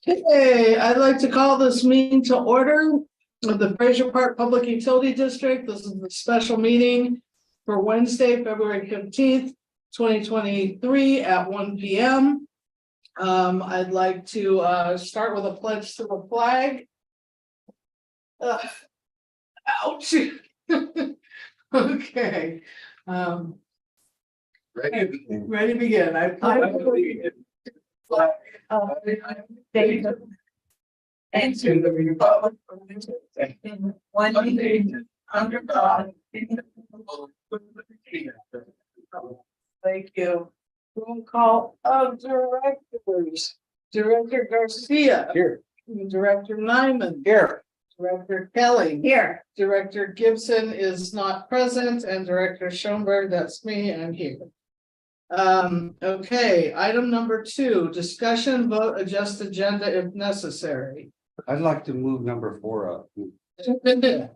Okay, I'd like to call this meeting to order of the Fraser Park Public Utility District. This is the special meeting for Wednesday, February 15th, 2023 at 1 p.m. I'd like to start with a pledge to the flag. Ouch. Okay. Ready to begin. I pledge allegiance to the flag of the United States and to the republic for which it stands, one nation, under God, indivisible, with liberty and justice for all. Thank you. Roll call of directors. Director Garcia. Here. Director Nyman. Here. Director Kelly. Here. Director Gibson is not present, and Director Schoenberg, that's me, I'm here. Okay, item number 2, discussion, vote, adjust agenda if necessary. I'd like to move number 4 up. Okay,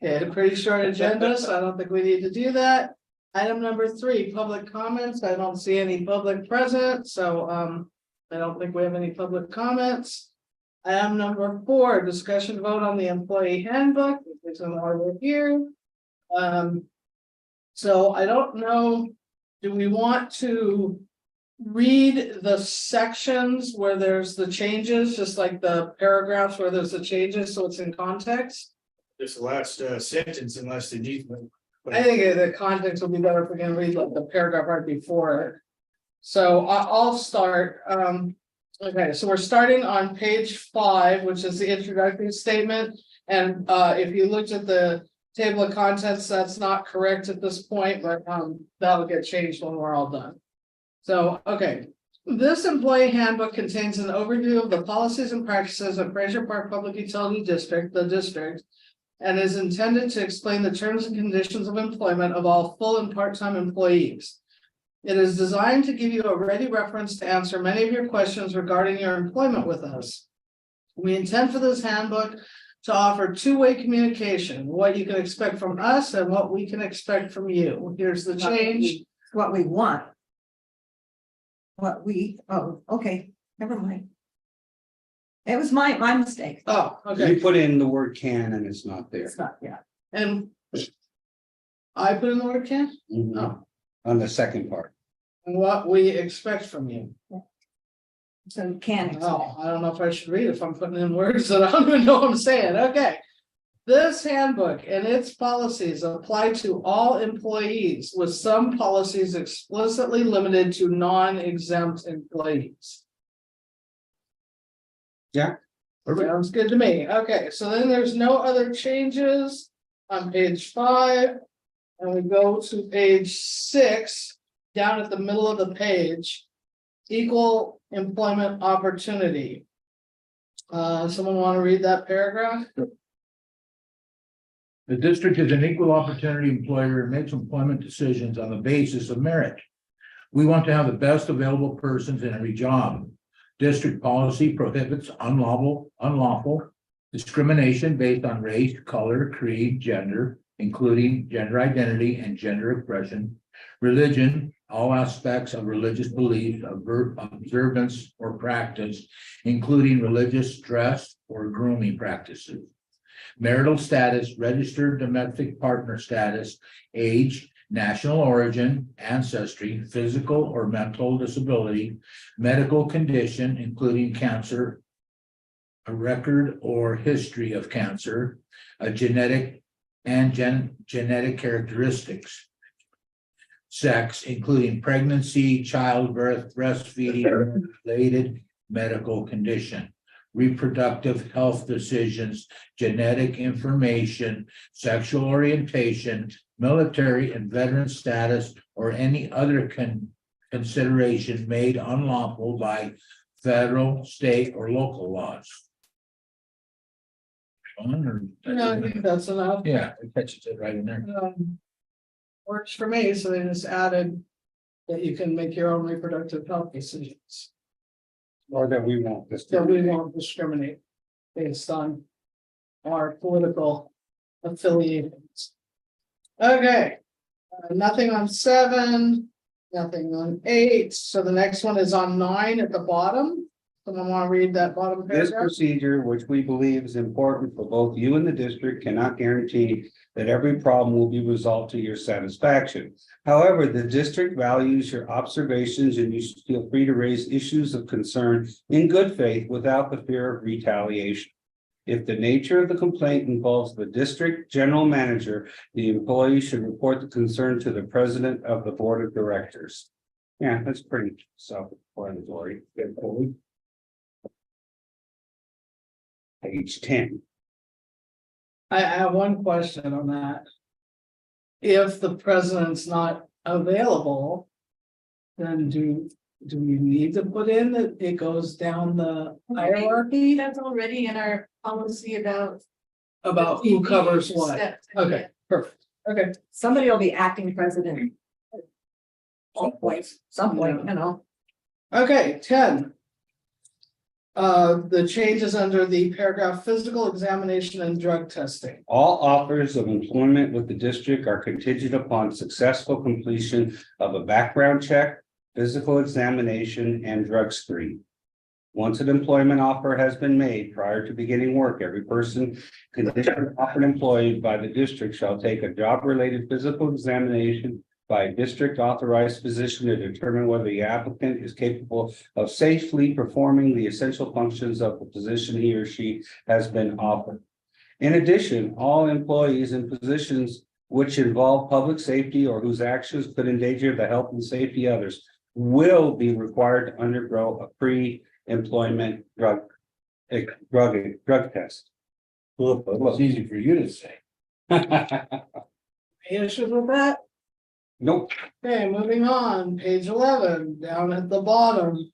a pretty short agenda, so I don't think we need to do that. Item number 3, public comments. I don't see any public present, so I don't think we have any public comments. Item number 4, discussion vote on the employee handbook, which is in order here. So I don't know, do we want to read the sections where there's the changes, just like the paragraphs where there's the changes, so it's in context? Just the last sentence unless they need. I think the context will be better if we can read like the paragraph right before it. So I'll start. Okay, so we're starting on page 5, which is the introductory statement. And if you looked at the table of contents, that's not correct at this point, but that'll get changed when we're all done. So, okay, this employee handbook contains an overview of the policies and practices of Fraser Park Public Utility District, the district, and is intended to explain the terms and conditions of employment of all full and part-time employees. It is designed to give you a ready reference to answer many of your questions regarding your employment with us. We intend for this handbook to offer two-way communication, what you can expect from us and what we can expect from you. Here's the change. What we want. Okay, never mind. It was my mistake. Oh, okay. You put in the word can and it's not there. It's not, yeah. And I put in the word can? Mhm. Oh, On the second part. what we expect from you. So you can. Oh, I don't know if I should read if I'm putting in words that I don't even know what I'm saying. Okay. This handbook and its policies apply to all employees, with some policies explicitly limited to non-exempt employees. Yeah. Sounds good to me. Okay, so then there's no other changes on page 5. And we go to page 6, down at the middle of the page. Equal employment opportunity. Someone want to read that paragraph? The district is an equal opportunity employer and makes employment decisions on the basis of merit. We want to have the best available persons in every job. District policy prohibits unlawful discrimination based on race, color, creed, gender, including gender identity and gender expression, religion, all aspects of religious belief, observance or practice, including religious dress or grooming practices, marital status, registered domestic partner status, age, national origin, ancestry, physical or mental disability, medical condition, including cancer, a record or history of cancer, a genetic and genetic characteristics, sex, including pregnancy, childbirth, breastfeeding, or related medical condition, reproductive health decisions, genetic information, sexual orientation, military and veteran status, or any other consideration made unlawful by federal, state, or local laws. No, I think that's enough. Yeah, it catches it right in there. Works for me, so they just added that you can make your own reproductive health decisions. Or that we won't. That we won't discriminate based on our political affiliations. Okay, nothing on 7, nothing on 8, so the next one is on 9 at the bottom. Someone want to read that bottom This paragraph? procedure, which we believe is important for both you and the district, cannot guarantee that every problem will be resolved to your satisfaction. However, the district values your observations and you should feel free to raise issues of concern in good faith without the fear of retaliation. If the nature of the complaint involves the district general manager, the employee should report the concern to the president of the board of directors. Yeah, that's pretty self-explanatory. Page 10. I have one question on that. If the president's not available, then do we need to put in that it goes down the hierarchy That's already in our policy about. about who covers what? steps. Okay, perfect. Okay, Somebody will be acting president. Some point, you know. okay, 10. The changes under the paragraph physical examination and drug testing. All offers of employment with the district are contingent upon successful completion of a background check, physical examination, and drug screen. Once an employment offer has been made prior to beginning work, every person conditionally offered employed by the district shall take a job-related physical examination by a district authorized physician to determine whether the applicant is capable of safely performing the essential functions of the position he or she has been offered. In addition, all employees in positions which involve public safety or whose actions could endanger the health and safety of others will be required to undergo a pre-employment drug test. It's easy for you to say. Any issues with that? Nope. Okay, moving on, page 11, down at the bottom.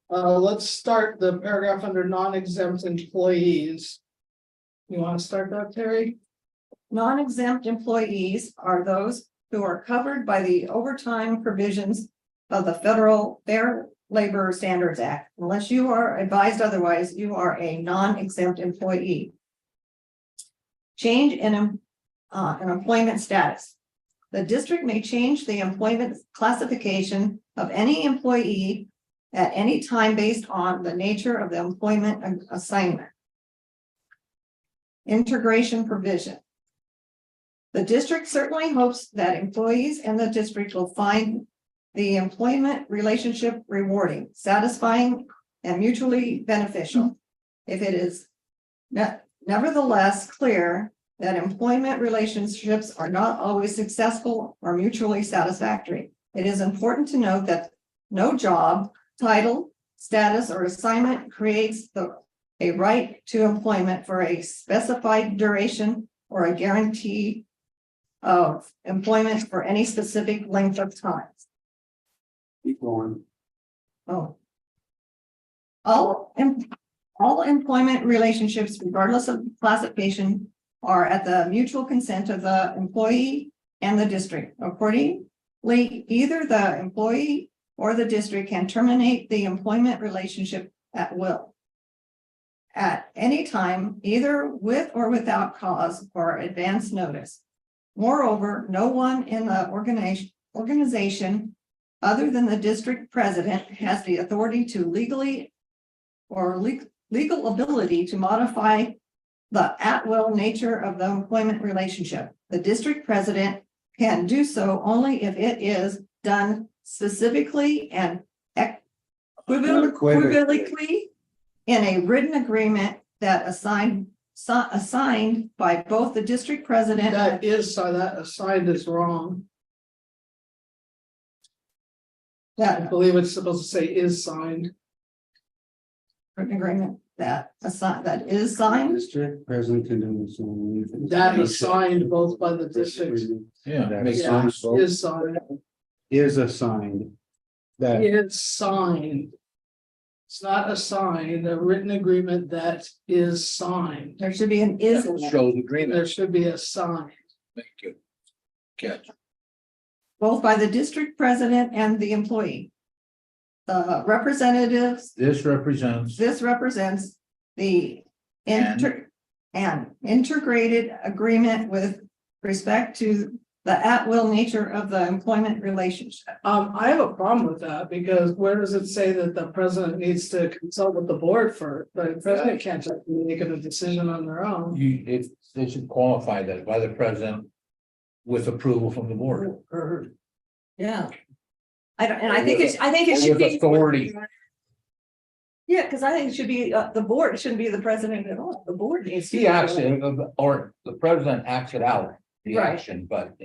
Let's start the paragraph under non-exempt employees. You want to start that, Terry? Non-exempt employees are those who are covered by the overtime provisions of the Federal Fair Labor Standards Act. Unless you are advised otherwise, you are a non-exempt employee. Change in employment status. The district may change the employment classification of any employee at any time based on the nature of the employment assignment. Integration provision. The district certainly hopes that employees in the district will find the employment relationship rewarding, satisfying, and mutually beneficial. If it is nevertheless clear that employment relationships are not always successful or mutually satisfactory, it is important to note that no job, title, status, or assignment creates a right to employment for a specified duration or a guarantee of employment for any specific length of time. Keep going. Oh. All employment relationships, regardless of classification, are at the mutual consent of the employee and the district. Accordingly, either the employee or the district can terminate the employment relationship at will. At any time, either with or without cause or advance notice. Moreover, no one in the organization other than the district president has the authority to legally or legal ability to modify the at-will nature of the employment relationship. The district president can do so only if it is done specifically and equivocally in a written agreement that assigned by both the district president. That assigned is wrong. I believe it's supposed to say is signed. Written agreement that is signed. District president can do so. That is signed both by the district. Yeah, That makes Yeah, sense. is signed. Is assigned. That It's signed. It's not assigned, a written agreement that is signed. There should be an is in there. Shows There agreement. should be a sign. Thank you. Catch. Both by the district president and the employee. The representatives, This represents. this represents the And? integrated agreement with respect to the at-will nature of the employment relationship. I have a problem with that because where does it say that the president needs to consult with the board for, the president can't just be making a decision on their own. They should qualify that by the president with approval from the board. Yeah. I think it should With be. authority. Yeah, because I think it should be, the board, it shouldn't be the president at all, the board needs to. He acts it, or the president acts it out, the Right. action, but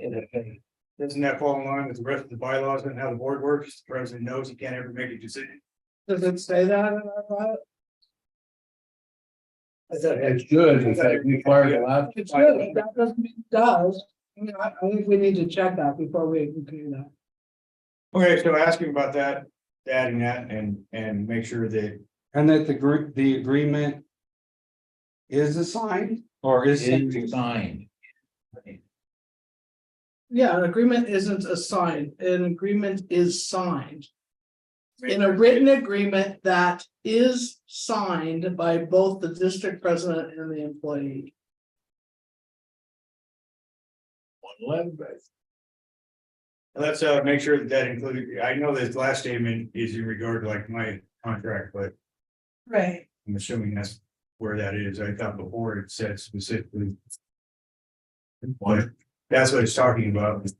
Doesn't that fall in line with the rest of the bylaws and how the board works? The president knows he can't ever make a decision. Does it say that in our bylaw? I thought it's good, if they require the last. It's good, that doesn't mean it does. I think we need to check that before we do that. Okay, so ask him about that, adding that and make sure that And that the agreement is assigned or is. It's signed. Yeah, an agreement isn't assigned, an agreement is signed. In a written agreement that is signed by both the district president and the employee. let's make sure that that included, I know this last statement is in regard to like my contract, but Right. I'm assuming that's where that is. I thought before it said specifically. What, that's what it's talking about. It's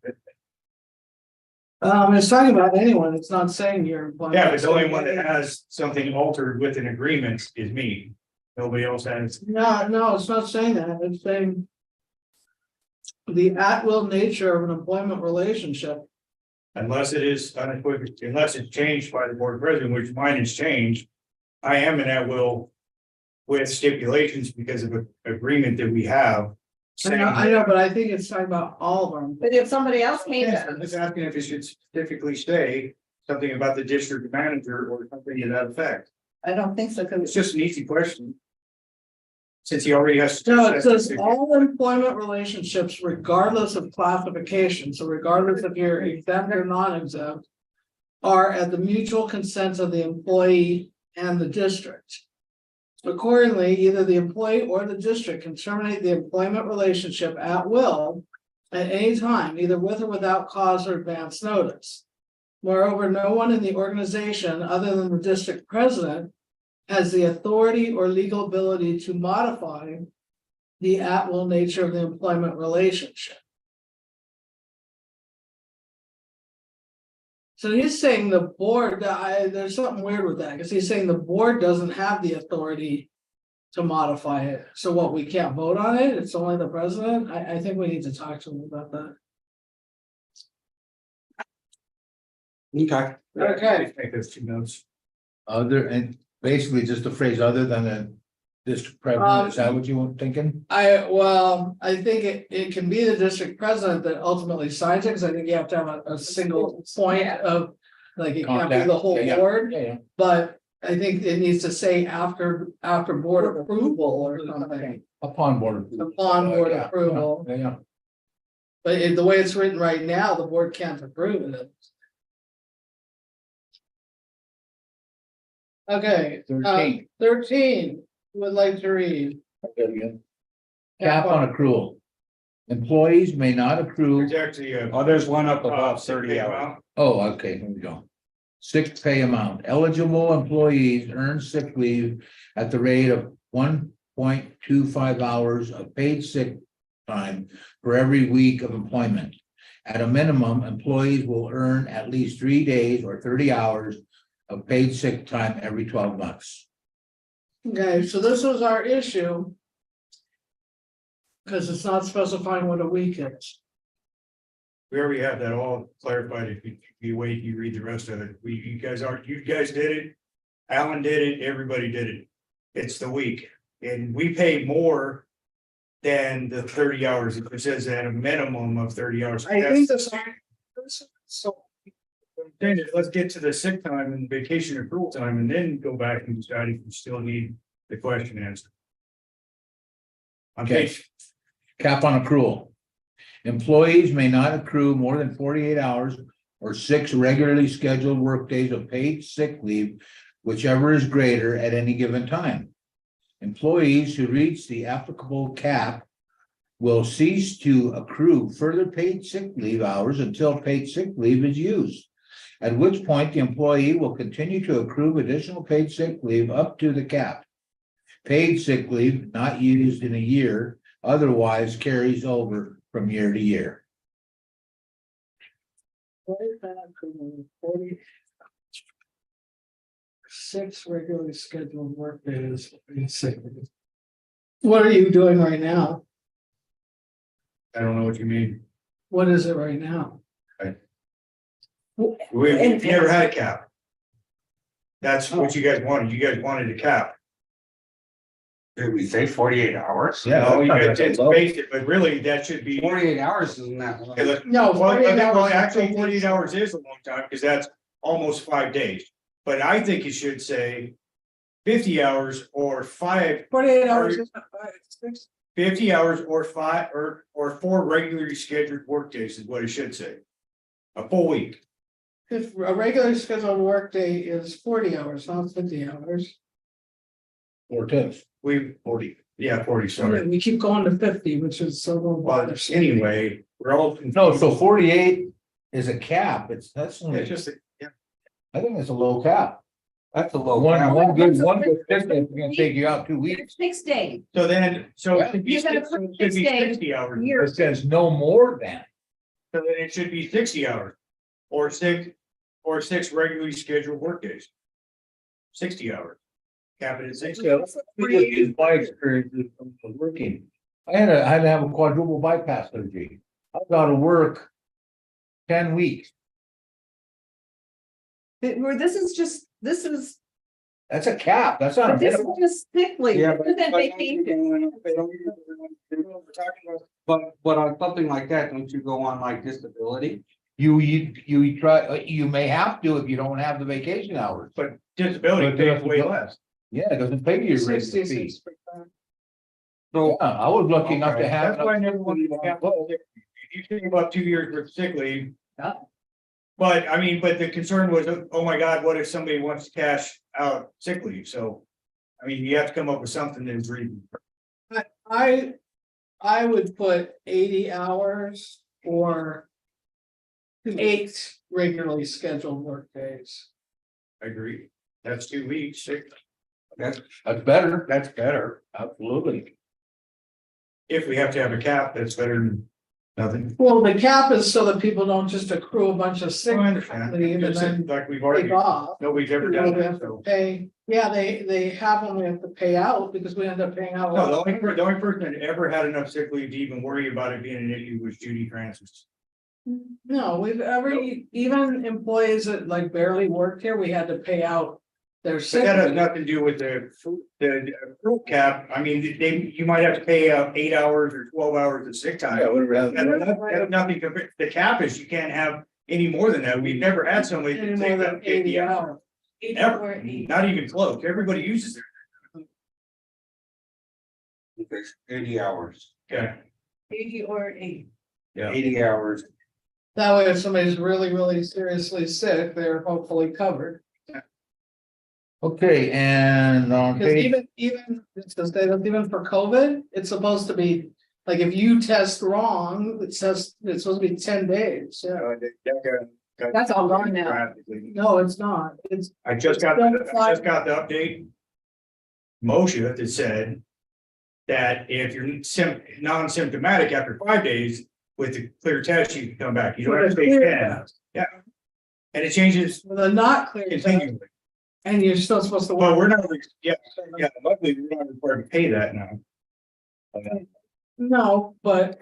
talking about anyone, it's not saying your. employee. Yeah, but the only one that has something altered with an agreement is me. Nobody else has. No, it's not saying that, it's saying. The at-will nature of an employment relationship. Unless it is unequivocal, unless it's changed by the board president, which mine is changed. I am an at-will with stipulations because of an agreement that we have. I know, but I think it's talking about all of them. But if somebody else came Yes, to, I'm just asking if it should specifically say something about the district manager or something to that effect. I don't think so, It's because just an easy question. Since he already has. No, it says all employment relationships regardless of classification, so regardless if you're exempt or non-exempt. Are at the mutual consent of the employee and the district. Accordingly, either the employee or the district can terminate the employment relationship at will. At any time, either with or without cause or advance notice. Moreover, no one in the organization other than the district president. Has the authority or legal ability to modify. The at-will nature of the employment relationship. So he's saying the board, there's something weird with that, because he's saying the board doesn't have the authority. To modify it, so what, we can't vote on it, it's only the president, I think we need to talk to him about that. Okay, Okay. Make those two notes. Other, and basically just a phrase other than a district president, is that what you were thinking? I think it can be the district president that ultimately signs it, because I think you have to have a single point of. Like, it can't be the whole Yeah, yeah. board, Yeah, but I think it needs to say after board approval or something. upon board. approval. Upon board Yeah, approval. Yeah, But the way it's written right now, the board can't approve it. Okay, 13. 13, would like to read. Cap on accrual. Employees may not accrue, There's actually a. there's one up above 30 hours. oh, okay, here we go. Sick pay amount, eligible employees earn sick leave at the rate of 1.25 hours of paid sick time for every week of employment. At a minimum, employees will earn at least 3 days or 30 hours of paid sick time every 12 months. Okay, so this was our issue. Because it's not specifying what a week is. We already have that all clarified. If you wait, you read the rest of it. You guys did it. Alan did it, everybody did it. It's the week and we pay more. Than the 30 hours. It says at a minimum of 30 hours. I think That's- so. Then let's get to the sick time and vacation accrual time and then go back and decide if we still need the question answered. Okay. Cap on accrual. Employees may not accrue more than 48 hours or 6 regularly scheduled workdays of paid sick leave, whichever is greater at any given time. Employees who reach the applicable cap will cease to accrue further paid sick leave hours until paid sick leave is used. At which point the employee will continue to accrue additional paid sick leave up to the cap. Paid sick leave not used in a year otherwise carries over from year to year. 46 regularly scheduled work days. What are you doing right now? I don't know what you mean. What is it right now? We've never had a cap. That's what you guys wanted. You guys wanted a cap. Did we say 48 hours? Yeah. No, you guys that's didn't low. space it, but really that should be. 48 hours isn't that long. No, Well, 48 hours. actually, 48 hours is a long time, because that's almost 5 days. But I think you should say 50 hours or 48 hours. Isn't it? 50 hours or 5 or 4 regularly scheduled work days is what it should say. A full week. If a regular scheduled work day is 40 hours, not 50 hours. 4 tenths. 40, 40, sorry. We keep going to 50, which is so. Well, anyway, we're all. No, so 48 is a cap. That's only, It's just, I think it's a low cap. That's a low. One good distance is gonna take you out 2 weeks. 6 days. so then, so it should be You gotta six- put it should be 6 days. 60 hours. Year. It says no more than. So then it should be 60 hours. Or 6 regularly scheduled work days. 60 hours. Cap it at 60. Is my experience of working. I had to have a quadruple bypass surgery. I've got to work 10 weeks. This is, That's a cap. That's not a but this is minimum. just sick leave. Yeah, This isn't vacation. But on something like that, don't you go on like disability? You try, you may have to if you don't have the vacation hours. But disability pays way less. Yeah, it doesn't pay you your regular fee. 66%. So, Yeah, I was lucky enough to Okay, have. That's why I never wanted to have. If you think about 2 years with sick leave. Yeah. But I mean, but the concern was, oh my God, what if somebody wants to cash out sick leave? So. I mean, you have to come up with something that's reasonable. I would put 80 hours or 8 regularly scheduled work days. I agree. That's 2 weeks. That's better. that's better. Absolutely. If we have to have a cap, that's better than nothing. Well, the cap is so that people don't just accrue a bunch of sick I understand. leave and then Like we've already, take off. nobody's ever You know, done we that, have to so. pay, yeah, they have them, we have to pay out because we end up paying out. a No, lot. the only person that ever had enough sick leave to even worry about it being an issue was Judy Francis. No, even employees that like barely worked here, we had to pay out their But sick. that has leave. nothing to do with the accrual cap. I mean, you might have to pay 8 hours or 12 hours of sick time. That has nothing compared, the cap is you can't have any more than that. We've never had somebody Any that more take than up 50 hours. 80 Ever, or 8, not even close. Everybody uses it. 80 hours, Okay. 80 or 8. Yeah. 80 hours. That way, if somebody's really seriously sick, they're hopefully covered. Okay, and on Because page, even, it's to say that even for COVID, it's supposed to be, like, if you test wrong, it says it's supposed to be 10 days, yeah. That's all gone now. No, it's not, it's, I just got the update. Motion that said. That if you're non-symptomatic after 5 days with the clear test, you can come back. You don't have to stay 10. Yeah. And it changes with a not clear test, continually. and you're still supposed to Well, work. we're not, luckily, we're not required to pay that now. No, but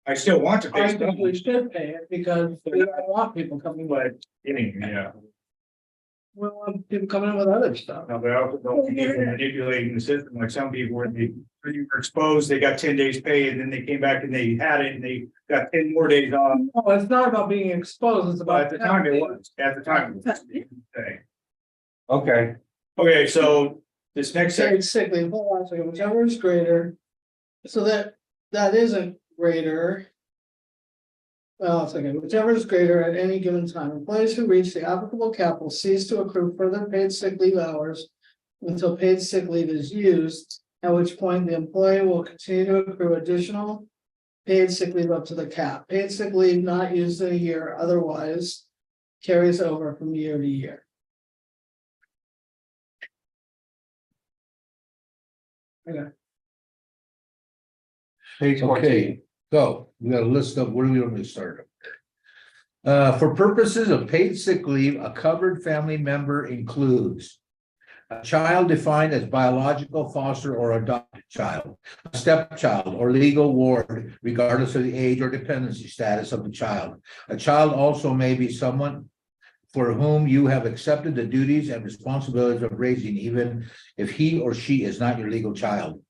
I still want to I pay think we some, should pay it because we don't want people coming, but anyway, yeah. we want people coming in with other stuff. No, but I also don't want people manipulating the system like some people where they were exposed, they got 10 days pay and then they came back and they had it and they got 10 more days off. No, it's not about being exposed, it's But about. at the time it was, Okay. Okay, Okay, so this next section, Paid sick leave, hold on a second, whichever is greater. So that isn't greater. Well, it's okay, whichever is greater at any given time, employees who reach the applicable cap will cease to accrue further paid sick leave hours. Until paid sick leave is used, at which point the employee will continue to accrue additional Paid sick leave up to the cap, paid sick leave not used in a year, otherwise carries over from year to year. Okay, Page 14. Okay, so we got a list of, where do we want to start? For purposes of paid sick leave, a covered family member includes a child defined as biological foster or adopted child, a stepchild or legal ward, regardless of the age or dependency status of the child. A child also may be someone for whom you have accepted the duties and responsibilities of raising, even if he or she is not your legal child.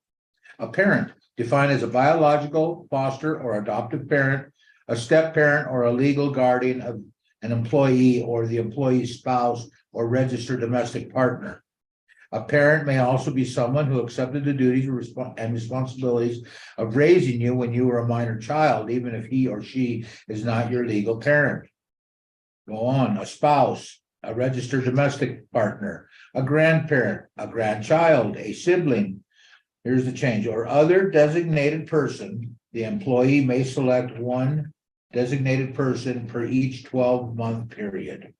A parent defined as a biological foster or adoptive parent, a step parent or a legal guardian of an employee or the employee's spouse or registered domestic partner. A parent may also be someone who accepted the duties and responsibilities of raising you when you were a minor child, even if he or she is not your legal parent. Go on, a spouse, a registered domestic partner, a grandparent, a grandchild, a sibling. Here's the change, or other designated person. The employee may select one designated person per each 12-month period.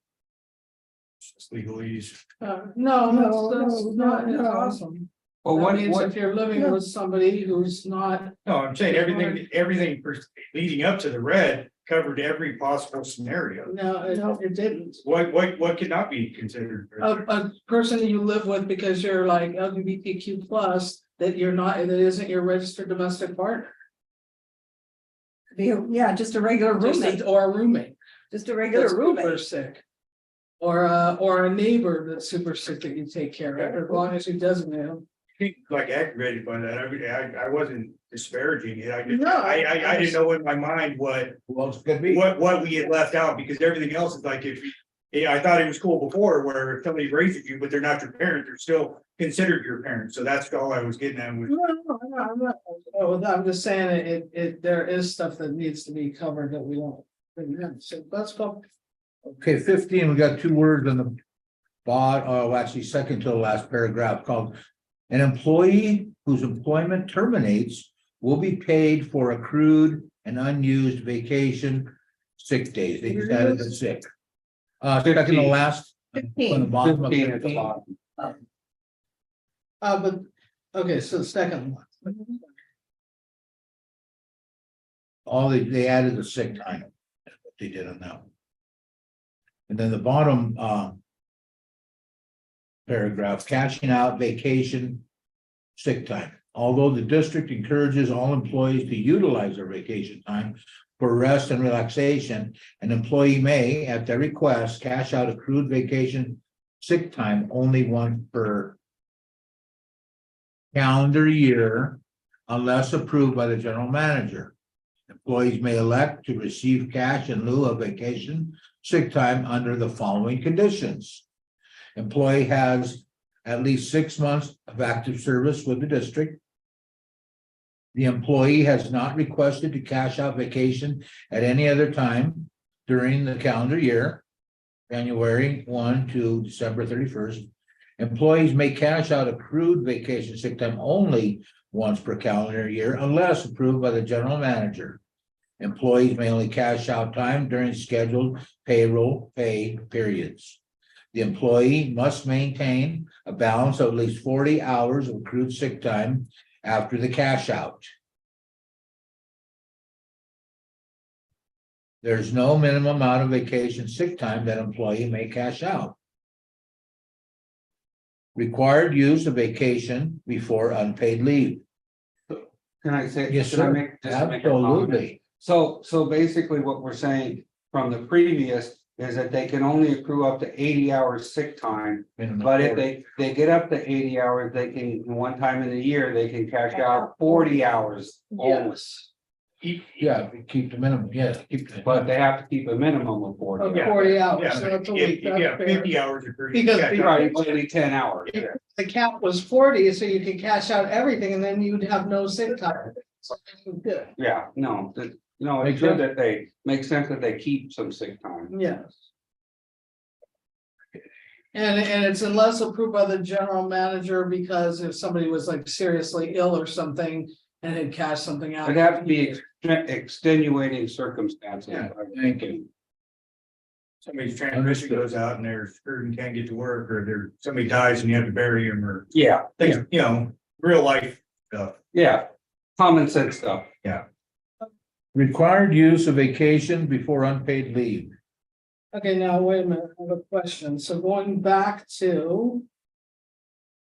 It's legalese. no, No, that's no, not, no, it's no. awesome. Well, That what, means what, if you're living with somebody who's not, No, I'm saying everything leading up to the red covered every possible scenario. no, it didn't. What could not be considered? A person you live with because you're like LGBTQ plus, that you're not, that isn't your registered domestic partner. Yeah, just a regular Just roommate, or a roommate. just a regular That's super roommate. sick. Or a neighbor that's super sick that you take care of, as long as you designate them. Like aggravated by that. I mean, I wasn't disparaging it. No, I didn't know in my mind what Who else could be? what we had left out, because everything else is like, if. Yeah, I thought it was cool before, where if somebody raises you, but they're not your parent, they're still considered your parent. So that's all I was getting at with. I'm just saying there is stuff that needs to be covered that we don't. So let's go. Okay, 15, we got two words on the actually second to the last paragraph called an employee whose employment terminates will be paid for accrued and unused vacation sick days. They just added the sick. Second to 15. last. On the bottom of 15 at the 15. bottom. But, okay, so the second one. All they added the sick time. That's what they did on that one. And then the bottom paragraph, cashing out vacation sick time. Although the district encourages all employees to utilize their vacation time for rest and relaxation, an employee may, at their request, cash out accrued vacation sick time only once per calendar year unless approved by the general manager. Employees may elect to receive cash in lieu of vacation sick time under the following conditions. Employee has at least 6 months of active service with the district. The employee has not requested to cash out vacation at any other time during the calendar year, January 1 to December 31st. Employees may cash out accrued vacation sick time only once per calendar year unless approved by the general manager. Employees may only cash out time during scheduled payroll pay periods. The employee must maintain a balance of at least 40 hours of accrued sick time after the cash out. There's no minimum amount of vacation sick time that employee may cash out. Required use of vacation before unpaid leave. Can I say? Yes, can I sir. make- just make a comment? Absolutely. So basically what we're saying from the previous is that they can only accrue up to 80 hours sick time. But if they get up to 80 hours, they can, one time in a year, they can cash out 40 hours only. Yeah, keep the minimum, yeah, keep. the- But they have to keep a minimum of 40 Of hours. 40 hours, Yeah, so that's a week, yeah, that's fair. 50 hours of. Because- Right, only 10 hours. If the cap was 40, so you could cash out everything and then you'd have no sick time. So that's good, Yeah, no, no, Makes it's good that they, make sense that they keep some sick time. yes. And it's unless approved by the general manager, because if somebody was like seriously ill or something, and had cashed something out. It'd have to be extenuating circumstances. Yeah. I'm thinking. Somebody's transmission goes out and they're screwed and can't get to work, or somebody dies and you have to bury them, or Yeah, things, you know, real life stuff. yeah, common sense stuff. Required use of vacation before unpaid leave. Okay, now, wait a minute, I have a question, so going back to.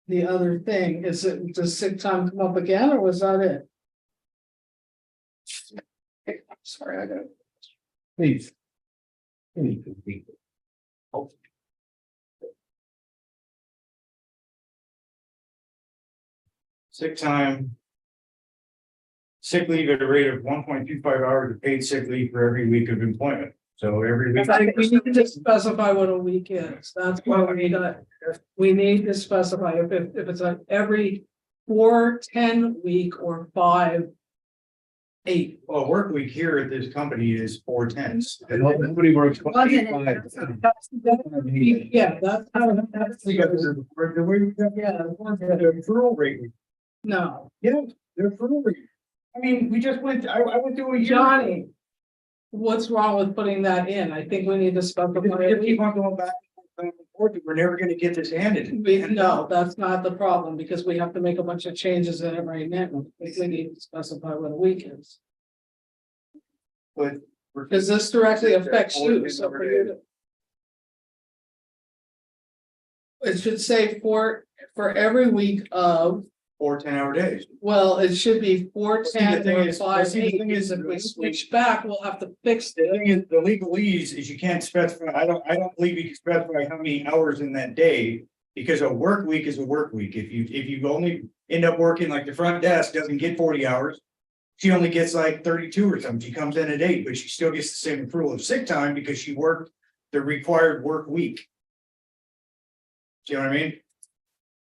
The other thing, does sick time come up again, or was that it? Sorry, I got it. Please. Sick time. Sick leave at a rate of 1.25 hours of paid sick leave for every week of employment. So every week. I think we need to specify what a week is, that's what we need to specify, if it's like every 4, 10 week or 5. 8. Well, work week here at this company is 4/10. Nobody works. Wasn't it? 25. Yeah, that's how, that's. Yeah, the referral rate. No, Yeah, the referral rate. I mean, we just went, I went through a year. Johnny. What's wrong with putting that in? I think we need to specify. We're gonna keep on going back and forth. We're never gonna get this handed. No, that's not the problem, because we have to make a bunch of changes in it right now. We need to specify what a week is, But. because this directly affects you, so for you to. It should say for every week of, 4 10-hour days. well, it should be 4, See, the 10, thing or is- 5, see, the 8, thing is- if we switch back, we'll have to fix The it. thing is, the legalese is you can't specify, I don't believe you can specify how many hours in that day. Because a work week is a work week. If you only end up working, like the front desk doesn't get 40 hours. She only gets like 32 or something. She comes in at 8, but she still gets the same accrual of sick time because she worked the required work week. Do you know what I mean?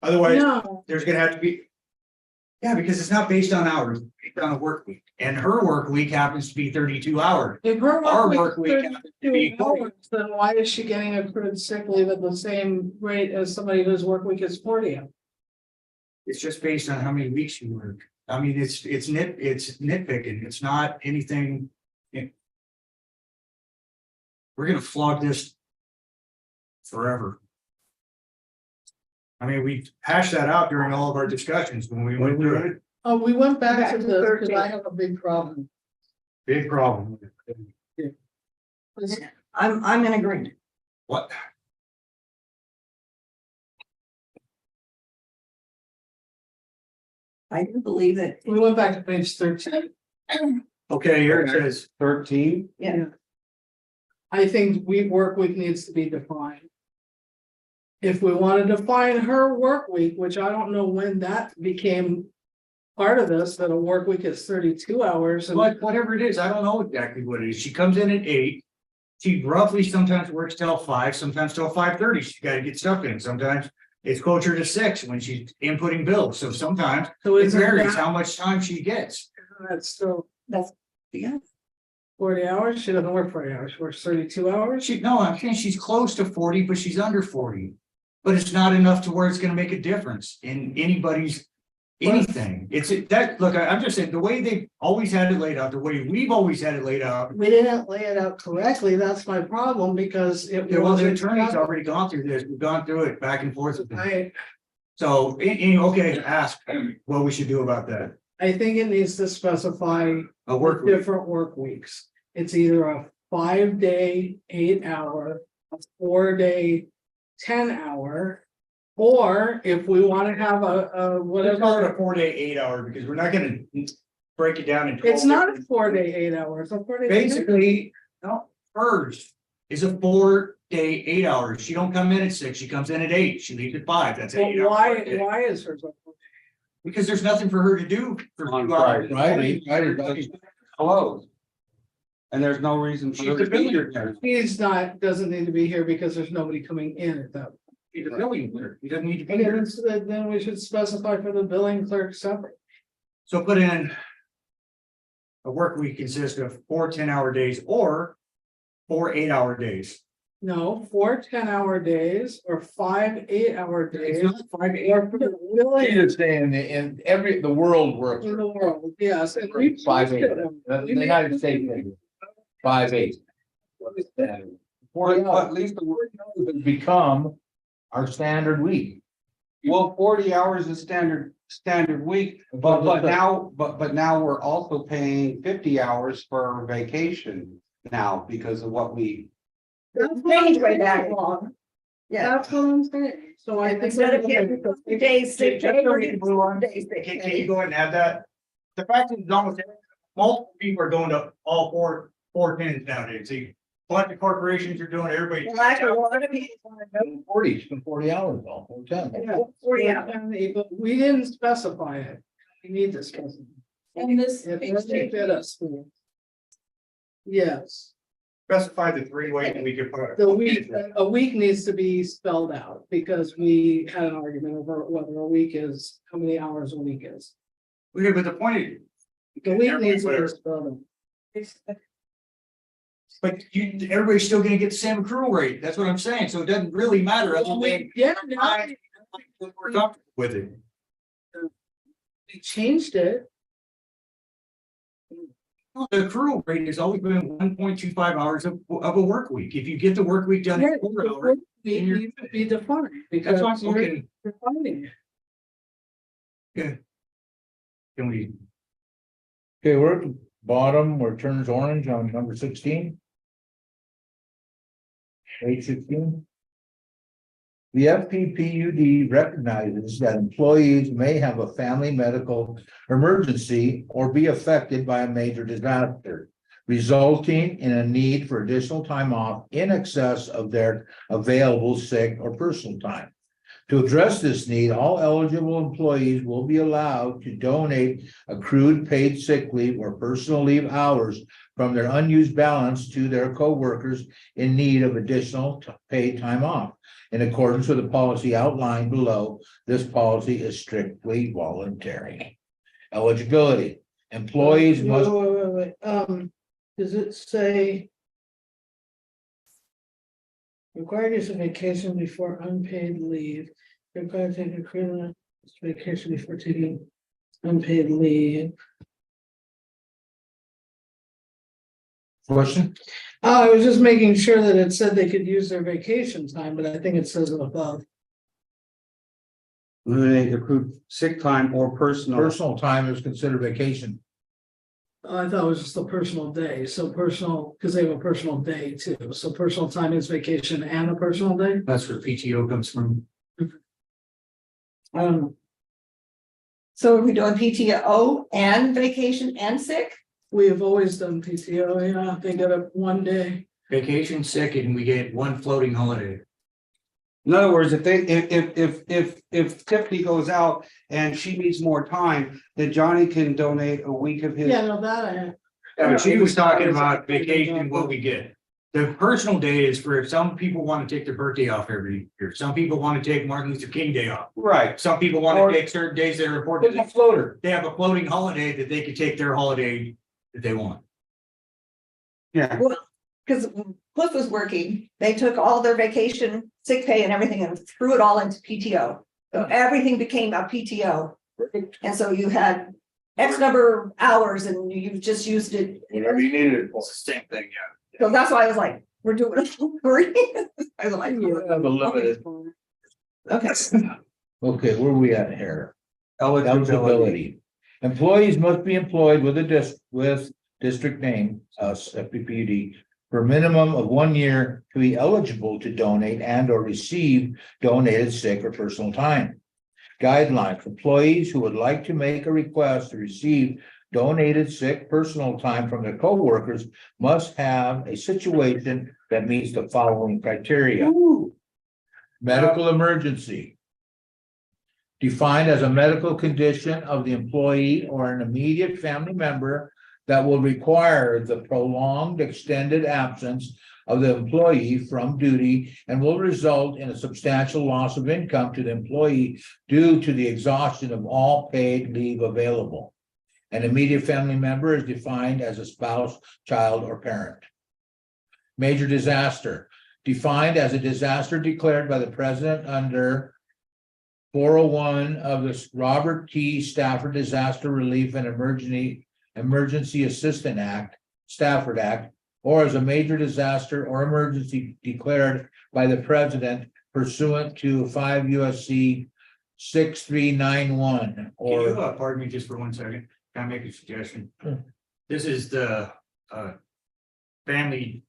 Otherwise, No, there's gonna have to be. Yeah, because it's not based on hours, it's based on a work week, and her work week happens to be 32 hours. if her Our work work week week is happens to be 32 40. hours, then why is she getting accrued sick leave at the same rate as somebody whose work week is 40 hours? It's just based on how many weeks you work. I mean, it's nitpicking, it's not anything. We're gonna flog this. Forever. I mean, we hashed that out during all of our discussions when we went through it. Oh, we went back Back to to this, because 13. I have a big problem. Big problem. I'm in agreement. What? I do believe that, We went back to page 13. Okay, here it says, 13, yeah, I think work week needs to be defined. If we want to define her work week, which I don't know when that became part of this, that a work week is 32 hours. And whatever it is, I don't know exactly what it is. She comes in at 8. She roughly sometimes works till 5, sometimes till 5:30. She's gotta get stuff in. Sometimes it's closer to 6 when she's inputting bills. So sometimes so it is varies that, how much time she gets. that's still that's, yeah, 40 hours? She doesn't work 40 hours, she works 32 hours? I'm saying she's close to 40, but she's under 40. But it's not enough to where it's gonna make a difference in anybody's anything. I'm just saying, the way they've always had it laid out, the way we've always had it laid out. We didn't lay it out correctly, that's my problem, because it There was the wasn't. attorney's already gone through this. We've gone through it back and forth with them. I So, okay, ask what we should do about that. think it needs to specify A work week. different work weeks. It's either a 5-day, 8-hour, a 4-day, 10-hour. Or if we want to have a Let's call it a whatever, 4-day, 8-hour, because we're not gonna break it down into. it's not a 4-day, 8-hour, it's a 4-day. Basically, no, hers is a 4-day, 8-hour. She don't come in at 6, she comes in at 8, she leaves at 5, that's an Well, 8-hour. why, workday. why is hers a 4-day? Because there's nothing for her to do for On 2 hours. Friday. closed. And there's no reason for She's her the to be billing here. He's not, doesn't need to be here because there's nobody coming in at that. He's a billing clerk, he doesn't need to be Okay, here. then we should specify for the billing clerk separate. So put in. A work week consists of 4 10-hour days or 4 8-hour days. No, 4 10-hour days or 5 8-hour days. It's not 5 8. Or for the billing It's saying in the world works. in the world, yes, and we. 5 8. The We made- United States. 5 8. Well, at least the word has become our standard week. Well, 40 hours is standard week, but now we're also paying 50 hours for vacation now because of what we. That's what I'm Change way saying. back long. Yeah. That's what I'm saying, so I think. Instead of getting 2 days sick Just pay, so we're we getting can move on. 4 days sick Can you pay. go ahead and add that? The fact is, almost multiple people are going to all four tens nowadays. See, bunch of corporations are doing it, everybody. Well, actually, a lot of people want to go 40, it's been 40 hours though, or 10. Yeah, 40 hours. But we didn't specify it, we need to specify. And this. It doesn't fit us. Yes, Specify the 3-way and we could put. a week needs to be spelled out, because we had an argument over whether a week is, how many hours a week is. Okay, but the point is, The week needs to be spelled out. but everybody's still gonna get the same accrual rate. That's what I'm saying. So it doesn't really matter. Other than Yeah, now we're comfortable with it. we changed it. The accrual rate has always been 1.25 hours of a work week. If you get the work week done in 4 hours. We need to be defined, because That's why I'm we're looking, defining it. can we, Okay, we're at the bottom where it turns orange on number 16. Page 16. The FPPUD recognizes that employees may have a family medical emergency or be affected by a major disaster, resulting in a need for additional time off in excess of their available sick or personal time. To address this need, all eligible employees will be allowed to donate accrued paid sick leave or personal leave hours from their unused balance to their coworkers in need of additional paid time off. In accordance with the policy outlined below, this policy is strictly voluntary. Eligibility, employees must. Wait, does it say? Required use of vacation before unpaid leave, required to take accrued vacation before taking unpaid leave. Question? Oh, I was just making sure that it said they could use their vacation time, but I think it says it above. Eliminate accrued sick time or Personal time is considered vacation. Oh, I thought it was just a personal day, so personal, because they have a personal day too, so personal time is vacation and a personal day. that's where PTO comes from. So are we doing PTO and vacation and sick? We have always done PTO, yeah, they get a 1 day. Vacation, sick, and we get one floating holiday. In other words, if Tiffany goes out and she needs more time, then Johnny can donate a week of his. Yeah, no, that I. Yeah, but she was talking about vacation, what we get. The personal day is for if some people want to take their birthday off every year. Some people want to take Martin Luther King Day off. Right, Some people want Or- to take certain days that are important. There's a floater. They have a floating holiday that they could take their holiday that they want. yeah. Because Cliff was working, they took all their vacation, sick pay and everything and threw it all into PTO. So everything became a PTO. And so you had X number of hours and you just used it. Whatever you needed it for. Same thing, yeah. So that's why I was like, we're doing it for free. I was like, Have a limited. okay. Okay, where are we at here? Eligibility. Eligibility. Employees must be employed with with district name, FPPUD, for a minimum of 1 year to be eligible to donate and or receive donated sick or personal time. Guidelines, employees who would like to make a request to receive donated sick personal time from their coworkers must have a situation that meets the following criteria. Medical emergency. Defined as a medical condition of the employee or an immediate family member that will require the prolonged extended absence of the employee from duty and will result in a substantial loss of income to the employee due to the exhaustion of all paid leave available. An immediate family member is defined as a spouse, child, or parent. Major disaster, defined as a disaster declared by the president under 401 of the Robert T. Stafford Disaster Relief and Emergency Assistant Act, Stafford Act, or as a major disaster or emergency declared by the president pursuant to 5 USC 6391 Can you, or pardon me just for 1 second, can I make a suggestion? Sure. This is the, family